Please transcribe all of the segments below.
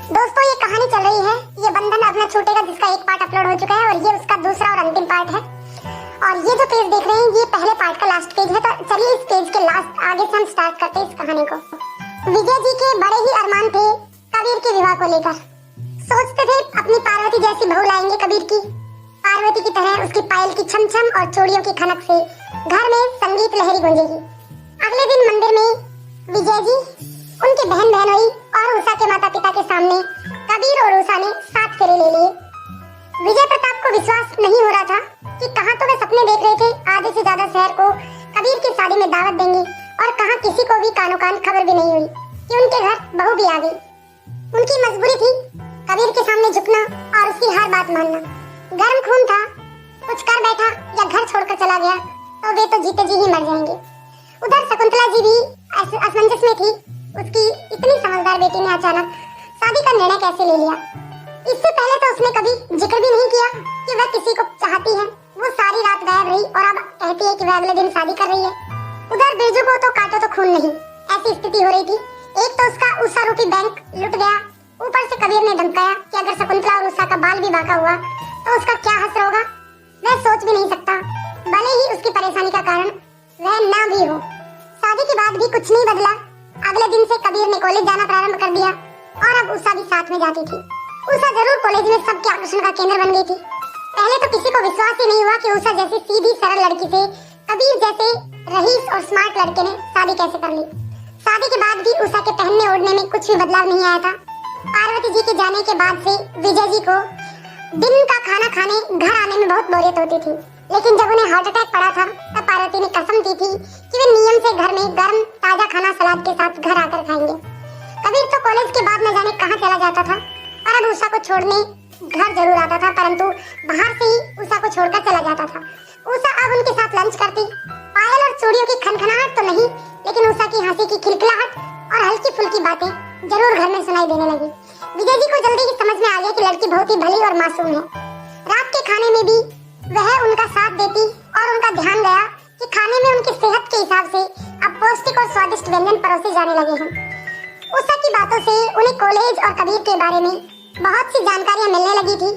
दोस्तों ये कहानी चल रही है ये बंधन अब न छूटेगा, जिसका एक पार्ट अपलोड हो चुका है और ये उसका दूसरा और अंतिम पार्ट है। और ये जो पेज देख रहे हैं ये पहले पार्ट का लास्ट पेज है। तो चलिए इस पेज के लास्ट आगे से हम स्टार्ट करते हैं इस कहानी को। विजय जी के बड़े ही अरमान थे कबीर के विवाह को लेकर। सोचते थे अपनी पार्वती जैसी बहू लाएंगे कबीर की, पार्वती की तरह उसकी पायल की छम छम और चूड़ियों की खनक से घर में संगीत लहरी गूंजेगी। अगले दिन मंदिर में विजय जी, उनकी बहन बहनोई और उषा के माता पिता के सामने कबीर और उषा ने 7 फेरे ले लिए। विजय प्रताप को विश्वास नहीं हो रहा था कि कहाँ तो वे सपने देख रहे थे आधे से ज्यादा शहर को कबीर की शादी में दावत देंगे, और कहाँ किसी को भी कानो कान खबर भी नहीं हुई कि उनके घर बहू भी आ गई। उनकी मजबूरी थी कबीर के सामने झुकना और उसकी हर बात मानना। गर्म खून था, कुछ कर बैठा या घर छोड़कर चला गया तो वे तो जीते जी ही मर जाएंगे। उधर शकुंतला जी भी असमंजस में थी। उसकी इतनी समझदार बेटी ने अचानक शादी का निर्णय कैसे ले लिया। इससे पहले तो उसने कभी जिक्र भी नहीं किया कि वह किसी को चाहती है। वो सारी रात गायब रही और अब कहती है कि वह अगले दिन शादी कर रही है। उधर बिरजू को तो काटो तो खून नहीं, ऐसी स्थिति हो रही थी। एक तो उसका उषा रूपी बैंक लुट गया, ऊपर से कबीर ने धमकाया कि अगर शकुंतला और उषा का बाल भी बाका हुआ तो उसका क्या हश्र होगा। वह सोच भी नहीं सकता, भले ही उसकी परेशानी का कारण वह ना भी हो। शादी के बाद भी कुछ नहीं बदला। अगले दिन से कबीर ने कॉलेज जाना प्रारंभ कर दिया और अब उषा भी साथ में जाती थी। उषा जरूर कॉलेज में सबके आकर्षण का केंद्र बन गई थी। पहले तो किसी को विश्वास ही नहीं हुआ कि उषा जैसी सीधी सरल लड़की से कबीर जैसे रईस और स्मार्ट लड़के ने शादी कैसे कर ली। शादी के बाद भी उषा के पहनने ओढ़ने में कुछ भी बदलाव नहीं आया था। पार्वती जी के जाने के बाद से विजय जी को दिन का खाना खाने घर आने में बहुत बोरियत होती थी। लेकिन जब उन्हें हार्ट अटैक पड़ा था तब पार्वती ने कसम दी थी कि वे नियम से घर में गर्म ताजा खाना सलाद के साथ घर आकर खाएंगे। कबीर तो कॉलेज के बाद न जाने कहाँ चला जाता था और अब उषा को छोड़ने घर जरूर आता था, परंतु बाहर से ही उषा को छोड़कर चला जाता था। उषा अब उनके साथ लंच करती। पायल और चूड़ियों की खनखनाहट तो नहीं, लेकिन उषा की हंसी की खिलखिलाहट और हल्की फुल्की बातें जरूर घर में सुनाई देने लगी। विजय जी को जल्दी ही समझ में आ गया कि लड़की बहुत ही भली और मासूम है। रात के खाने में भी वह उनका साथ देती और उनका ध्यान गया कि खाने में उनकी सेहत के हिसाब से अब पौष्टिक और स्वादिष्ट व्यंजन परोसे जाने लगे हैं। उषा की बातों से उन्हें कॉलेज और कबीर के बारे में बहुत सी जानकारियां मिलने लगी थी।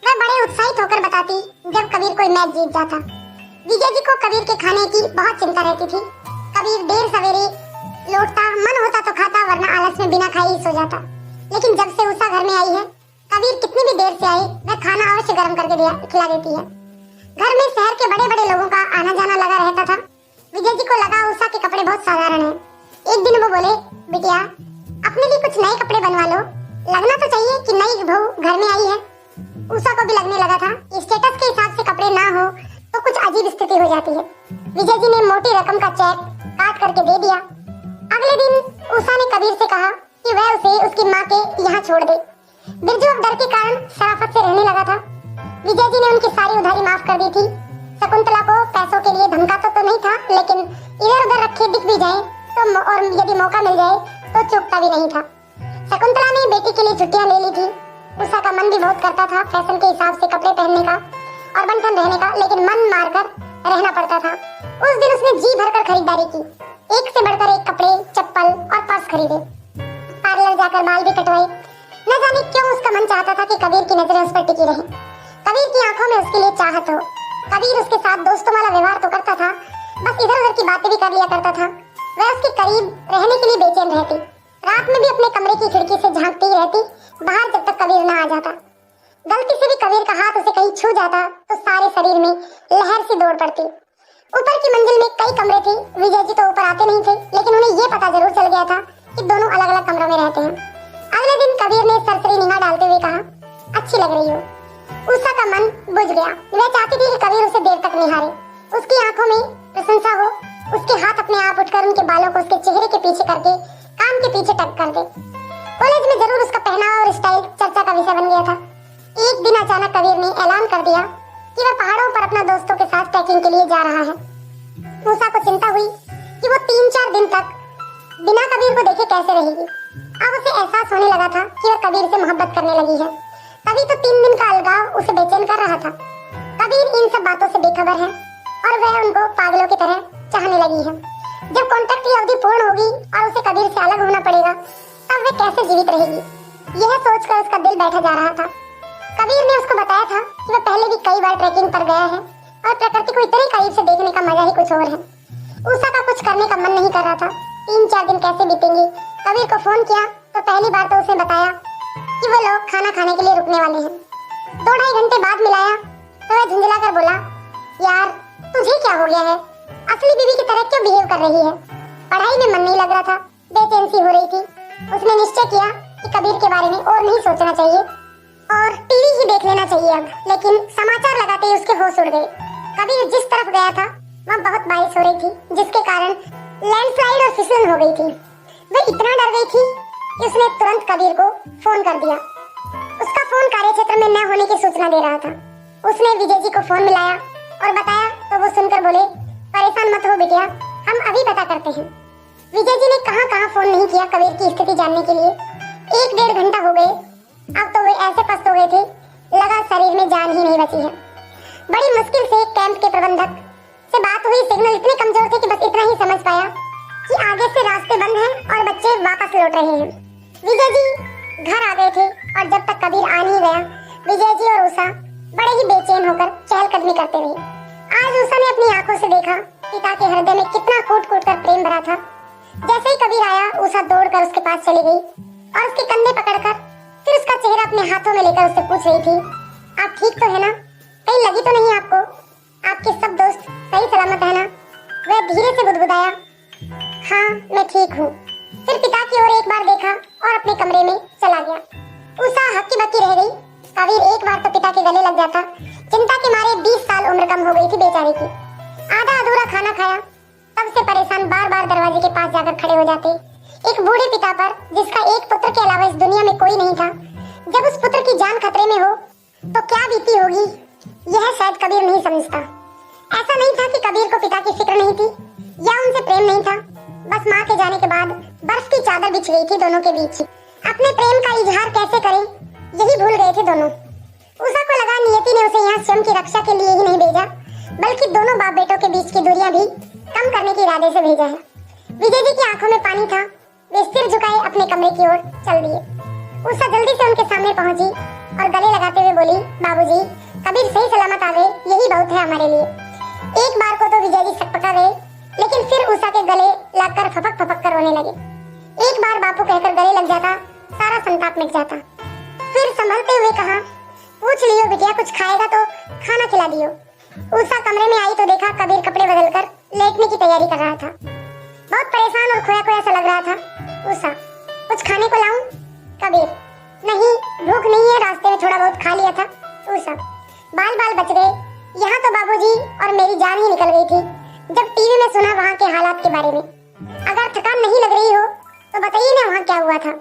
वह बड़े उत्साहित होकर बताती जब कबीर कोई मैच जीत जाता। विजय जी को कबीर के खाने की बहुत चिंता रहती थी। कबीर देर सवेरे लौटता, मन होता तो खाता, वरना आलस में बिना खाए ही सो जाता। लेकिन जब से उषा घर में आई है, कबीर कितनी भी देर से आए वह खाना अवश्य गर्म करके खिला देती है। घर में शहर के बड़े बड़े लोगों का आना जाना लगा रहता था। विजय जी को लगा उषा के कपड़े बहुत साधारण हैं। एक दिन वो बोले, बिटिया अपने लिए कुछ नए कपड़े बनवा लो, लगना तो चाहिए कि नई बहू घर में आई है। उषा को भी लगने लगा था स्टेटस के हिसाब से कपड़े ना हो तो कुछ अजीब स्थिति हो जाती है। विजय जी ने मोटी रकम का चेक काट करके दे दिया। अगले दिन उषा ने कबीर से कहा कि वह उसे उसकी माँ के यहाँ छोड़ दे। बिरजू अब डर के कारण शराफत से रहने लगा था। विजय जी ने उनकी सारी उधारी माफ कर दी थी। शकुंतला को पैसों के लिए धमकाता तो नहीं था, लेकिन इधर उधर रखे दिख भी जाए तो और यदि मौका मिल जाए तो चूकता भी नहीं था। शकुंतला ने बेटी के लिए छुट्टियां ले ली थी। उषा का मन भी बहुत करता था फैशन के हिसाब से कपड़े पहनने का और बनठन रहने का, लेकिन मन मारकर रहना पड़ता था। उस दिन उसने जी भरकर खरीदारी की। एक से बढ़कर एक कपड़े, चप्पल और पर्स खरीदे। पार्लर जाकर बाल भी कटवाए। न जाने क्यों उसका मन चाहता था कि कबीर की नजरें उस पर टिकी रहें, कबीर की आंखों में उसके लिए चाहत हो। कबीर उसके साथ दोस्तों वाला व्यवहार तो करता था, बस इधर उधर की बातें भी कर लिया करता था। वह उसके करीब रहने के लिए बेचैन रहती। रात में भी अपने कमरे की खिड़की से झांकती ही रहती बाहर, जब तक कबीर न आ जाता। गलती से भी कबीर का हाथ उसे कहीं छू जाता तो सारे शरीर में लहर सी दौड़ पड़ती। ऊपर की मंजिल में कई कमरे थे। विजय जी तो ऊपर आते नहीं थे, लेकिन उन्हें ये पता जरूर चल गया था कि दोनों अलग अलग कमरों में रहते हैं। अगले दिन कबीर ने सरसरी निगाह डालते हुए कहा, अच्छी लग रही हो। उषा का मन बुझ गया। वह चाहती थी कि कबीर उसे देर तक निहारे, उसकी आंखों में प्रशंसा हो, उसके हाथ अपने आप उठकर उनके बालों को उसके चेहरे के पीछे करके कान के पीछे टक कर दे। कॉलेज में जरूर उसका पहनावा और स्टाइल चर्चा का विषय बन गया था। एक दिन अचानक कबीर ने ऐलान कर दिया कि वह पहाड़ों पर अपना दोस्तों के साथ ट्रैकिंग के लिए जा रहा है। उषा को चिंता हुई कि वो 3-4 दिन तक बिना कबीर को देखे कैसे रहेगी। अब उसे एहसास होने लगा था कि वह कबीर से मोहब्बत करने लगी है। तभी तो 3 दिन का अलगाव उसे बेचैन कर रहा था। कबीर इन सब बातों से बेखबर है और वह उनको पागलों की तरह चाहने लगी है। जब कॉन्ट्रैक्ट की अवधि पूर्ण होगी और उसे कबीर से अलग होना पड़ेगा, तब वह कैसे जीवित रहेगी। यह सोचकर उसका दिल बैठा जा रहा था। कबीर ने उसको बताया था कि वह पहले भी कई बार ट्रैकिंग पर गया है और प्रकृति को इतने करीब से देखने का मजा ही कुछ और है। उषा का कुछ करने का मन नहीं कर रहा था। 3-4 दिन कैसे बीतेंगे। कबीर को फोन किया तो पहली बार तो उसने बताया कि वो लोग खाना खाने के लिए रुकने वाले हैं। 2-2.5 घंटे बाद मिलाया तो वह झुंझला कर बोला, यार तुझे क्या हो गया है, असली बीवी की तरह क्यों बिहेव कर रही है। पढ़ाई में मन नहीं लग रहा था, बेचैनी हो रही थी। उसने निश्चय किया कि कबीर के बारे में और नहीं सोचना चाहिए और टीवी ही देख लेना चाहिए अब। लेकिन समाचार लगाते ही उसके होश उड़ गए। कबीर जिस तरफ गया था वहाँ बहुत बारिश हो रही थी, जिसके कारण लैंडस्लाइड और फिसलन हो गई थी। वह इतना डर गई थी कि उसने तुरंत कबीर को फोन कर दिया। उसका फोन कार्यक्षेत्र में न होने की सूचना दे रहा था। उसने विजय जी को फोन मिलाया और बताया तो वो सुनकर बोले, परेशान मत हो बिटिया, हम अभी पता करते हैं। विजय जी ने कहां फोन नहीं किया कबीर की स्थिति जानने के लिए। 1-1.5 घंटा हो गए। अब तो वे ऐसे पस्त हो गए थे, लगा शरीर में जान ही नहीं बची है। बड़ी मुश्किल से कैंप के प्रबंधक से बात हुई। सिग्नल इतने कमजोर थे कि बस इतना ही समझ पाया कि आगे से रास्ते बंद हैं और बच्चे वापस लौट रहे हैं। विजय जी घर आ गए थे और जब तक कबीर आ नहीं गया, विजय जी और उषा बड़े ही बेचैन होकर चहलकदमी करते रहे। आज उषा ने अपनी आंखों से देखा पिता के हृदय में कितना कूट-कूट कर प्रेम भरा था। जैसे ही कबीर आया, उषा दौड़कर उसके पास चली गई और उसके कंधे पकड़कर फिर उसका चेहरा अपने हाथों में लेकर उससे पूछ रही थी, आप ठीक तो है ना, कहीं लगी तो नहीं आपको, आपके सब दोस्त सही सलामत है ना। वह धीरे से बुदबुदाया, हाँ मैं ठीक हूँ। फिर पिता की ओर एक बार देखा और अपने कमरे में चला गया। उषा हक्की बक्की रह गई। कबीर एक बार तो पिता के गले लग जाता। चिंता के मारे 20 साल उम्र कम हो गई थी बेचारे की। आधा अधूरा खाना खाया, तब से परेशान बार बार दरवाजे के पास जाकर खड़े हो जाते। एक बूढ़े पिता पर जिसका एक पुत्र के अलावा इस दुनिया में कोई नहीं था, जब उस पुत्र की जान खतरे में हो तो क्या बीती होगी, यह शायद कबीर नहीं समझता। ऐसा नहीं था कि कबीर को पिता की फिक्र नहीं थी या उनसे प्रेम नहीं था, बस माँ के जाने के बाद बर्फ की चादर बिछ गई थी दोनों के बीच। अपने प्रेम का इजहार कैसे करें यही भूल गए थे दोनों। उषा को लगा नियति ने उसे यहाँ स्वयं की रक्षा के लिए ही नहीं भेजा, बल्कि दोनों बाप बेटों के बीच की दूरियां भी कम करने के इरादे से भेजा है। विजय जी की आंखों में पानी था। वे सिर झुकाए अपने कमरे की ओर चल दिए। उषा जल्दी से उनके सामने पहुंची और गले लगाते हुए बोली, बाबूजी कबीर सही सलामत आ गए, यही बहुत है हमारे लिए। एक बार को तो विजय जी सकपका गए, लेकिन फिर उषा के गले लगकर फपक फपक कर रोने लगे। एक बार बापू कहकर गले लग जाता, सारा संताप मिट जाता। फिर संभलते हुए कहा, पूछ लियो बिटिया, कुछ खाएगा तो खाना खिला दियो। उषा कमरे में आई तो देखा कबीर कपड़े बदलकर लेटने की तैयारी कर रहा था। बहुत परेशान और खोया खोया सा लग रहा था। उषा, कुछ खाने को लाऊं? कबीर, नहीं भूख नहीं है, रास्ते में थोड़ा बहुत खा लिया था। उषा, बाल बाल बच गए। यहाँ तो बाबूजी और मेरी जान ही निकल गई थी जब टीवी में सुना वहाँ के हालात के बारे में। अगर थकान नहीं लग रही हो तो बताइए ना वहाँ क्या हुआ था।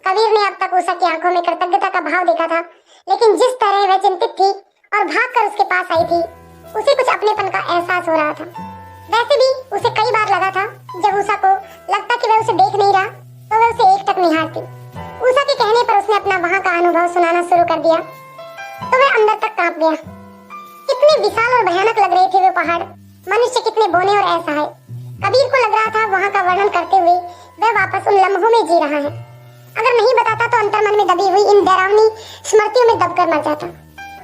कबीर ने अब तक उषा की आंखों में कृतज्ञता का भाव देखा था, लेकिन जिस तरह वह चिंतित थी और भागकर उसके पास आई थी, उसे कुछ अपनेपन का एहसास हो रहा था। वैसे भी उसे कई बार लगा था जब उषा को लगता कि वह उसे देख नहीं रहा तो वह उसे एकटक निहारती। उषा के कहने पर उसने अपना वहाँ का अनुभव सुनाना शुरू कर दिया तो वह अंदर तक कांप गया। कितने विशाल और भयानक लग रहे थे वे पहाड़, मनुष्य कितने बोने और असहाय। कबीर को लग रहा था वहाँ का वर्णन करते हुए वह वापस उन लम्हों में जी रहा है। अगर नहीं बताता तो अंतर्मन में दबी हुई इन डरावनी स्मृतियों में दबकर मर जाता।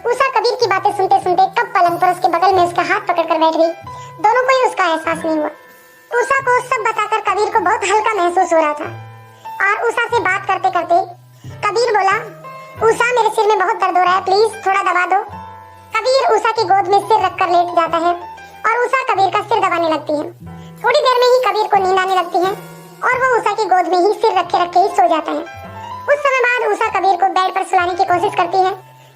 उषा कबीर की बातें सुनते सुनते कब पलंग पर उसके बगल में उसका हाथ पकड़कर बैठ गई। दोनों को ही उसका एहसास नहीं हुआ। उषा को सब बताकर कबीर को बहुत हल्का महसूस हो रहा था और उषा से बात करते करते कबीर बोला, उषा मेरे सिर में बहुत दर्द हो रहा है, प्लीज थोड़ा दबा दो। कबीर उषा की गोद में सिर रखकर लेट जाता है और उषा कबीर का सिर दबाने लगती है। थोड़ी देर में ही कबीर को नींद आने लगती है और वो उषा की गोद में ही सिर रखे रखे ही सो जाता है। कुछ समय बाद उषा कबीर को बेड पर सुलाने की कोशिश करती है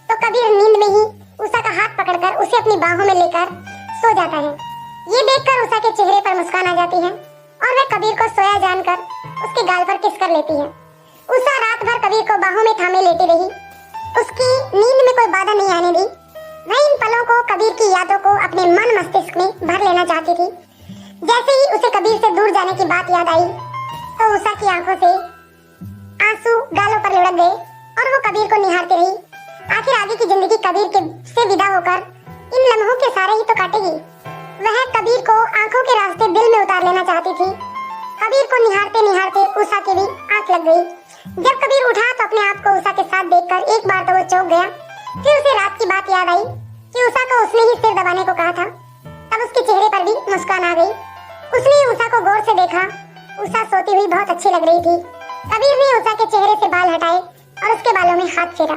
तो कबीर नींद में ही उषा का हाथ पकड़कर उसे अपनी बाहों में लेकर सो जाता है। ये देखकर उषा के चेहरे पर मुस्कान आ जाती है और वह कबीर को सोया जानकर उसके गाल पर किस कर लेती है। उषा रात भर कबीर को बाहों में थामे लेटी रही। उसकी नींद में कोई बाधा नहीं आने दी। वह इन पलों को, कबीर की यादों को अपने मन मस्तिष्क में भर लेना चाहती थी। जैसे ही उसे कबीर से दूर जाने की बात याद आई तो उषा की आंखों से आंसू गालों पर लुढ़क गए और वो कबीर को निहारती रही। आखिर आगे की जिंदगी कबीर के से विदा होकर इन लम्हों के सारे ही तो काटेगी। वह कबीर को आंखों के रास्ते दिल में उतार लेना चाहती थी। कबीर को निहारते निहारते उषा की भी आंख लग गई। जब कबीर उठा तो अपने आप को उषा के साथ देखकर एक बार तो वो चौंक गया। फिर उसे रात की बात याद आई कि उषा को उसने ही सिर दबाने को कहा था। तब उसके चेहरे पर भी मुस्कान आ गई। उसने उषा को गौर से देखा। उषा सोती हुई बहुत अच्छी लग रही थी। कबीर ने उषा के चेहरे से बाल हटाए और उसके बालों में हाथ फेरा।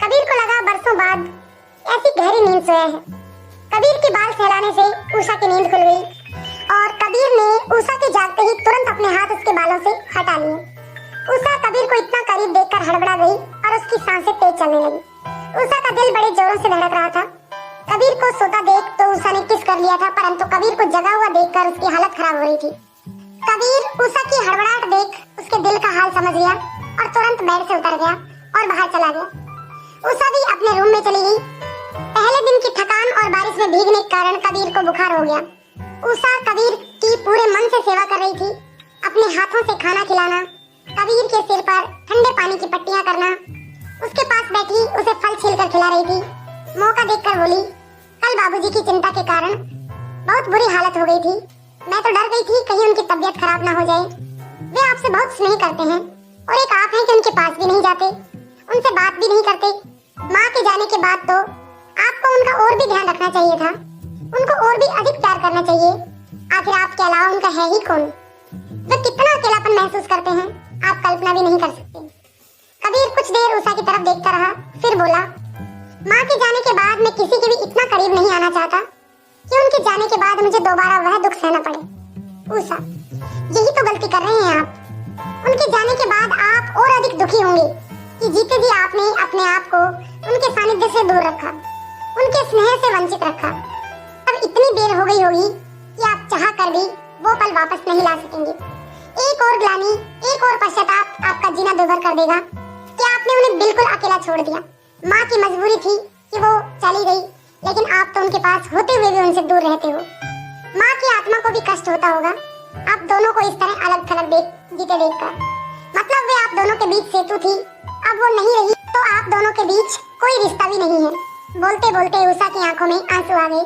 कबीर को लगा बरसों बाद ऐसी गहरी नींद सोया है। कबीर के बाल सहलाने से उषा की नींद खुल गई और कबीर ने उषा के जागते ही तुरंत अपने हाथ उसके बालों से हटा लिए। उषा कबीर को इतना करीब देखकर हड़बड़ा गई और उसकी सांसें तेज चलने लगी। उषा का दिल बड़े जोरों से धड़क रहा था। कबीर को सोता देख तो उषा ने किस कर लिया था, परंतु कबीर को जगा हुआ देखकर उसकी हालत खराब हो रही थी। कबीर उषा की हड़बड़ाहट देख उसके दिल का हाल समझ गया और तुरंत बेड से उतर गया और बाहर चला गया। उषा भी अपने रूम में चली गई। पहले दिन की थकान और बारिश में भीगने के कारण कबीर को बुखार हो गया। उषा कबीर की पूरे मन से सेवा कर रही थी। अपने हाथों से खाना खिलाना, कबीर के सिर पर ठंडे पानी की पट्टियां करना, उसके पास बैठी उसे फल छीलकर खिला रही थी। मौका देखकर बोली, कल बाबूजी की चिंता के कारण बहुत बुरी हालत हो गई थी। मैं तो डर गई थी कहीं उनकी तबीयत खराब ना हो जाए। वे आपसे बहुत स्नेह करते हैं और एक आप हैं कि उनके पास भी नहीं जाते, उनसे बात भी नहीं करते। माँ के जाने के बाद तो आपको उनका और भी ध्यान रखना चाहिए था, उनको और भी अधिक प्यार करना चाहिए। आखिर आपके अलावा उनका है ही कौन? वे कितना अकेलापन महसूस करते हैं आप कल्पना भी नहीं कर सकते। कबीर कुछ देर उषा की तरफ देखता रहा, फिर बोला, माँ के जाने के बाद मैं किसी के भी इतना करीब नहीं आना चाहता कि उनके जाने के बाद मुझे दोबारा वह दुख सहना पड़े। उषा, यही तो गलती कर रहे हैं आप। उनके जाने के बाद आप और अधिक दुखी होंगे कि जीते जी आपने अपने आप को उनके सानिध्य से दूर रखा, उनके स्नेह से वंचित रखा। अब इतनी देर हो गई होगी कि आप चाह कर भी वो पल वापस नहीं ला सकेंगे। एक और ग्लानि, एक और पश्चाताप आपका जीना दुभर कर देगा कि आपने उन्हें बिल्कुल अकेला छोड़ दिया। माँ की मजबूरी थी कि वो चली गई, लेकिन आप तो उनके पास होते हुए भी उनसे दूर रहते हो। माँ की आत्मा को भी कष्ट होता होगा आप दोनों को इस तरह अलग थलग जीते देखकर। मतलब वे आप दोनों के बीच सेतु थी, अब वो नहीं रही तो आप दोनों के बीच कोई रिश्ता भी नहीं है। बोलते बोलते उषा की आंखों में आंसू आ गए।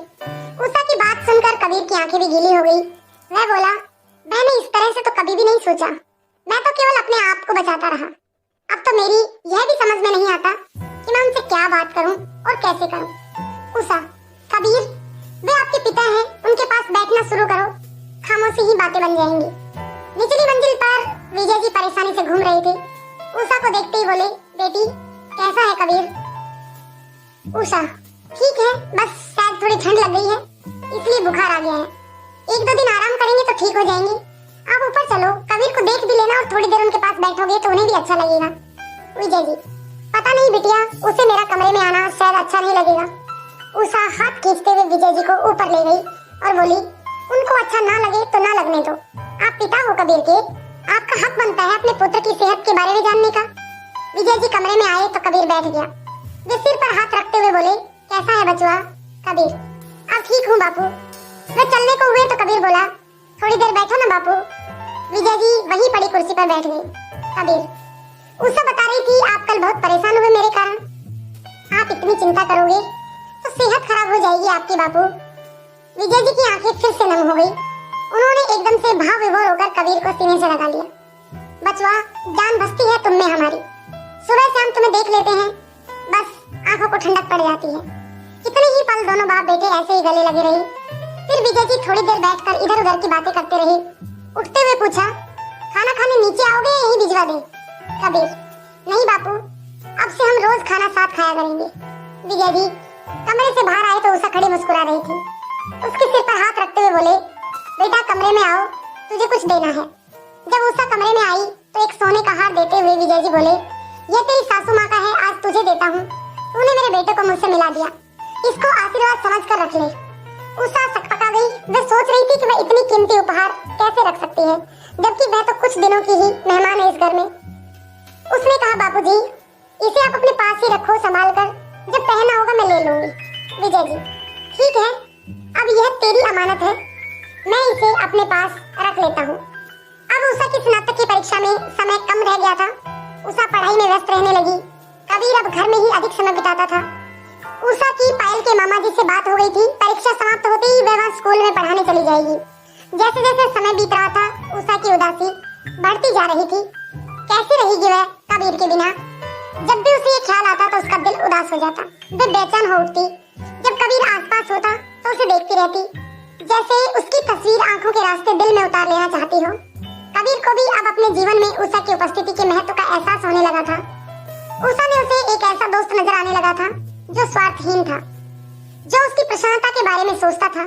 उषा की बात सुनकर कबीर की आंखें भी गीली हो गई। वह बोला, मैंने इस तरह से तो कभी भी नहीं सोचा, मैं तो केवल अपने आप को बचाता रहा। अब तो मेरी यह भी समझ में नहीं आता कि मैं उनसे क्या बात करूं और कैसे करूं। उषा, कबीर, वे आपके पिता हैं, उनके पास बैठना शुरू करो, खामोशी ही बातें बन जाएंगी। निचली मंजिल पर विजय जी परेशानी से घूम रहे थे। उषा को देखते ही बोले, बेटी कैसा है कबीर? उषा, ठीक है, बस शायद थोड़ी ठंड लग गई है इसलिए बुखार आ गया है। एक दो दिन आराम करेंगे तो ठीक हो जाएंगे। आप ऊपर चलो, कबीर को देख भी लेना और थोड़ी देर उनके पास बैठोगे तो उन्हें भी अच्छा लगेगा। विजय जी, पता नहीं बिटिया, उसे मेरा कमरे में आना शायद अच्छा नहीं लगेगा। उषा हाथ खींचते हुए विजय जी को ऊपर ले गई और बोली, उनको अच्छा ना लगे तो ना लगने दो। आप पिता हो कबीर के, आपका हक बनता है अपने पुत्र की सेहत के बारे में जानने का। विजय जी कमरे में आए तो कबीर बैठ गया। वे सिर पर हाथ रखते हुए बोले, कैसा है बचुआ? कबीर, अब ठीक हूँ बापू। वे चलने को हुए तो कबीर बोला, थोड़ी देर बैठो ना बापू। विजय जी वहीं पड़ी कुर्सी पर बैठ गए। कबीर, उषा बता रही थी आप कल बहुत परेशान हुए मेरे कारण। आप इतनी चिंता करोगे तो सेहत खराब हो जाएगी आपकी बापू। विजय जी की आंखें फिर से नम हो गई। उन्होंने एकदम से भाव विभोर होकर कबीर को सीने से लगा लिया। बचवा, जान बसती है तुम में हमारी। सुबह से हम तुम्हें देख लेते हैं, बस आंखों को ठंडक पड़ जाती है। कितने ही पल दोनों बाप बेटे ऐसे ही गले लगे रहे। फिर विजय जी थोड़ी देर बैठकर इधर उधर की बातें करते रहे। उठते हुए पूछा, खाना खाने नीचे आओगे या यहीं भिजवा दें? कबीर, नहीं बापू, अब से हम रोज खाना साथ खाया करेंगे। विजय जी कमरे से बाहर आए तो उषा खड़ी मुस्कुरा रही थी। उसके सिर पर हाथ रखते हुए बोले, बेटा कमरे में आओ, तुझे कुछ देना है। जब उषा कमरे में आई तो एक सोने का हार देते हुए विजय जी बोले, यह तेरी सासू माँ का है, आज तुझे देता हूँ। तूने मेरे बेटे को मुझसे मिला दिया, इसको आशीर्वाद समझकर रख ले। उषा सकपका गई। वह सोच रही थी कि वह इतनी कीमती उपहार कैसे रख सकती है, जबकि वह तो कुछ दिनों की ही मेहमान है इस घर में। उसने कहा, बापूजी, इसे आप अपने पास ही रखो संभाल कर, जब पहनना होगा मैं ले लूंगी। विजय जी, ठीक है, अब यह तेरी अमानत है, मैं इसे अपने पास रख लेता हूँ। अब उषा की स्नातक की परीक्षा में समय कम रह गया था। उषा पढ़ाई में व्यस्त रहने लगी। कबीर अब घर में ही अधिक समय बिताता था। उषा की पायल के मामा जी से बात हो गई थी। परीक्षा समाप्त होते ही वह स्कूल में पढ़ाने चली जाएगी। जैसे जैसे समय बीत रहा था, उषा की उदासी बढ़ती जा रही थी। कैसी रहेगी वह कबीर के बिना। जब भी उसे ये ख्याल आता तो उसका दिल उदास हो जाता, वह बेचैन हो उठती। जब कबीर आसपास होता तो उसे देखती रहती, जैसे उसकी तस्वीर आंखों के रास्ते दिल में उतार लेना चाहती हो। कबीर को भी अब अपने जीवन में उषा की उपस्थिति के महत्व का एहसास होने लगा था। उषा में उसे एक ऐसा दोस्त नजर आने लगा था जो स्वार्थहीन था, जो उसकी प्रसन्नता के बारे में सोचता था,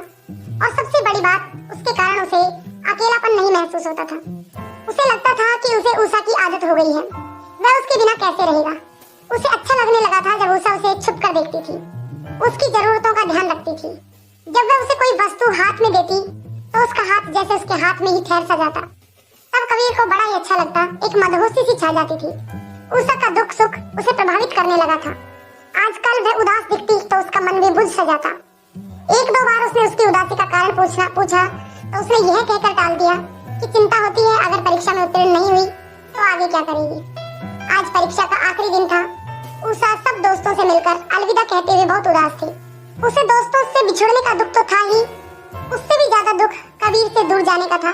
और सबसे बड़ी बात, उसके कारण उसे अकेलापन नहीं महसूस होता था। उसे लगता था कि उसे उषा की आदत हो गई है, वह उसके बिना कैसे रहेगा। उसे अच्छा लगने लगा था जब उषा उसे छुप कर देखती थी, उसकी जरूरतों का ध्यान रखती थी। जब वह उसे कोई वस्तु हाथ में देती तो उसका हाथ जैसे उसके हाथ में ही ठहर सा जाता। तब कबीर को बड़ा ही अच्छा लगता, एक मदहोशी सी छा जाती थी। उषा का दुख सुख उसे प्रभावित करने लगा था। आजकल वह उदास दिखती तो उसका मन भी बुझ सा जाता। एक दो बार उसने उसकी उदासी का कारण पूछा तो उसने यह कहकर टाल दिया कि चिंता होती है, अगर परीक्षा में उत्तीर्ण नहीं हुई तो आगे क्या करेगी। आज परीक्षा का आखिरी दिन था। उषा सब दोस्तों से मिलकर अलविदा कहते हुए बहुत उदास थी। उसे दोस्तों से बिछड़ने का दुख तो था ही, उससे भी ज्यादा दुख कबीर से दूर जाने का था।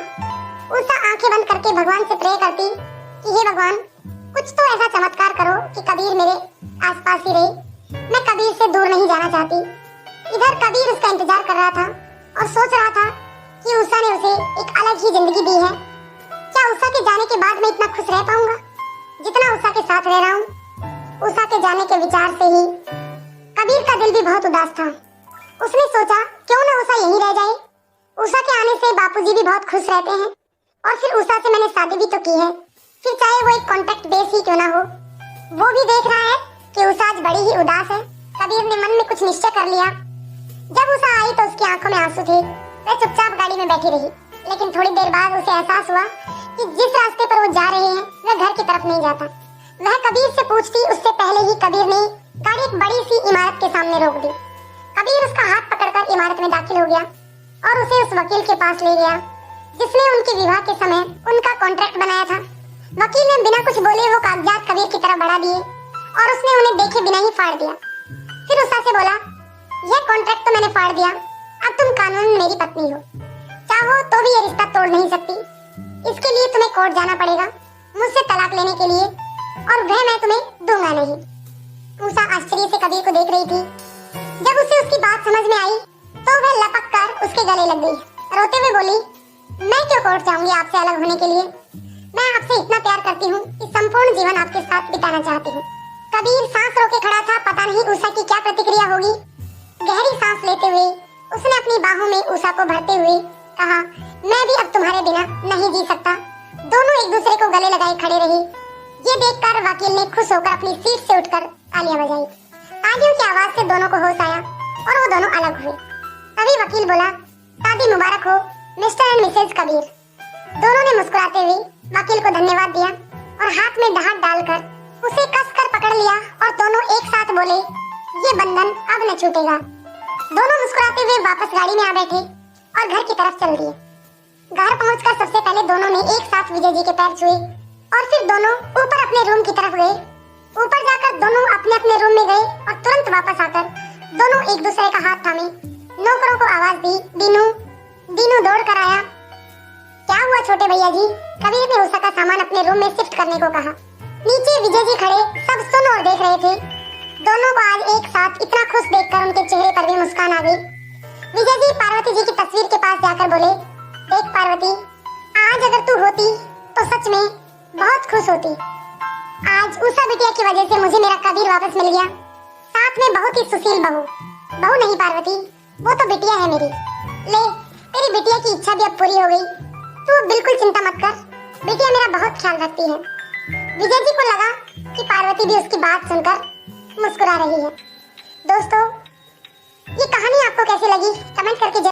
उषा आंखें बंद करके भगवान से प्रे करती कि हे भगवान, कुछ तो ऐसा चमत्कार करो कि कबीर मेरे आसपास ही रहे, मैं कबीर से दूर नहीं जाना चाहती। इधर कबीर उसका इंतजार कर रहा था और सोच रहा था कि उषा ने उसे एक अलग ही जिंदगी दी है। क्या उषा के जाने के बाद मैं इतना खुश रह पाऊंगा जितना उषा के साथ रह रहा हूँ। उषा के जाने के विचार से ही कबीर का दिल भी बहुत उदास था। उसने सोचा क्यों ना उषा यहीं रह जाए। उषा के आने से बापूजी भी बहुत खुश रहते हैं, और फिर उषा से मैंने शादी भी तो की है, फिर चाहे वो एक कॉन्ट्रैक्ट बेस ही क्यों ना हो। वो भी देख रहा है कि उषा आज बड़ी ही उदास है। कबीर ने मन में कुछ निश्चय कर लिया। जब उषा आई तो उसकी आंखों में आंसू थे। वह चुपचाप गाड़ी में बैठी रही, लेकिन थोड़ी देर बाद उसे एहसास हुआ कि जिस रास्ते पर वो जा रहे हैं वह घर की तरफ नहीं जाता। वह कबीर से पूछती उससे पहले ही कबीर ने गाड़ी एक बड़ी सी इमारत के सामने रोक दी। कबीर उसका हाथ पकड़कर इमारत में दाखिल हो गया और उसे उस वकील के पास ले गया जिसने उनके विवाह के समय उनका कॉन्ट्रैक्ट बनाया था। वकील ने बिना कुछ बोले वो कागजात कबीर की तरफ बढ़ा दिए और उसने उन्हें देखे बिना ही फाड़ दिया। फिर उषा से बोला, यह कॉन्ट्रैक्ट तो मैंने फाड़ दिया, अब तुम कानून में मेरी पत्नी हो, चाहो तो भी ये रिश्ता तोड़ नहीं सकती। इसके लिए तुम्हें कोर्ट जाना पड़ेगा मुझसे तलाक लेने के लिए, और वह मैं तुम्हें दूंगा नहीं। उषा आश्चर्य से कबीर को देख रही थी। जब उसे उसकी बात समझ में आई तो वह लपक कर उसके गले लग गई। रोते हुए बोली, मैं क्यों कोर्ट जाऊंगी आपसे अलग होने के लिए। मैं आपसे इतना प्यार करती हूँ कि संपूर्ण जीवन आपके साथ बिताना चाहती हूँ। कबीर सांस रोके खड़ा था, पता नहीं उषा की क्या प्रतिक्रिया होगी। गहरी सांस लेते हुए उसने अपनी बाहों में उषा को भरते हुए कहा, मैं भी अब तुम्हारे बिना नहीं जी सकता। दोनों एक दूसरे को गले लगाए खड़े रहे। ये देखकर वकील ने खुश होकर अपनी सीट से उठकर तालियां बजाई। तालियों की आवाज से दोनों को होश आया और वो दोनों अलग हुए। तभी वकील बोला, शादी मुबारक हो मिस्टर एंड मिसेज कबीर। दोनों ने मुस्कुराते हुए वकील को धन्यवाद दिया और हाथ में हाथ डालकर उसे कसकर पकड़ लिया और दोनों एक साथ बोले, ये बंधन अब न छूटेगा। दोनों मुस्कुराते हुए वापस गाड़ी में आ बैठे और घर की तरफ चल दिए। घर पहुंचकर सबसे पहले दोनों ने एक साथ विजय जी के पैर छुए और फिर दोनों ऊपर अपने रूम की तरफ गए। ऊपर जाकर दोनों अपने अपने रूम में गए और तुरंत वापस आकर दोनों एक दूसरे का हाथ थामे नौकरों को आवाज दी, दीनू। दीनू दौड़ कर आया। क्या हुआ छोटे भैया जी? कबीर ने उषा का सामान अपने रूम में शिफ्ट करने को कहा। नीचे विजय जी खड़े सब सुन और देख रहे थे। दोनों को आज एक साथ इतना खुश देखकर उनके चेहरे पर भी मुस्कान आ गई। विजय जी पार्वती जी की तस्वीर के पास जाकर बोले, देख पार्वती, आज अगर तू होती तो सच में बहुत खुश होती। आज उषा बिटिया की वजह से मुझे मेरा कबीर वापस मिल गया, साथ में बहुत ही सुशील बहू। बहू नहीं पार्वती, वो तो बिटिया है मेरी। ले, तेरी बिटिया की इच्छा भी अब पूरी हो गई। तू बिल्कुल चिंता मत कर, बिटिया मेरा बहुत ख्याल रखती है। विजय जी को लगा कि पार्वती भी उसकी बात सुनकर मुस्कुरा रही है। दोस्तों, ये कहानी आपको कैसी लगी कमेंट करके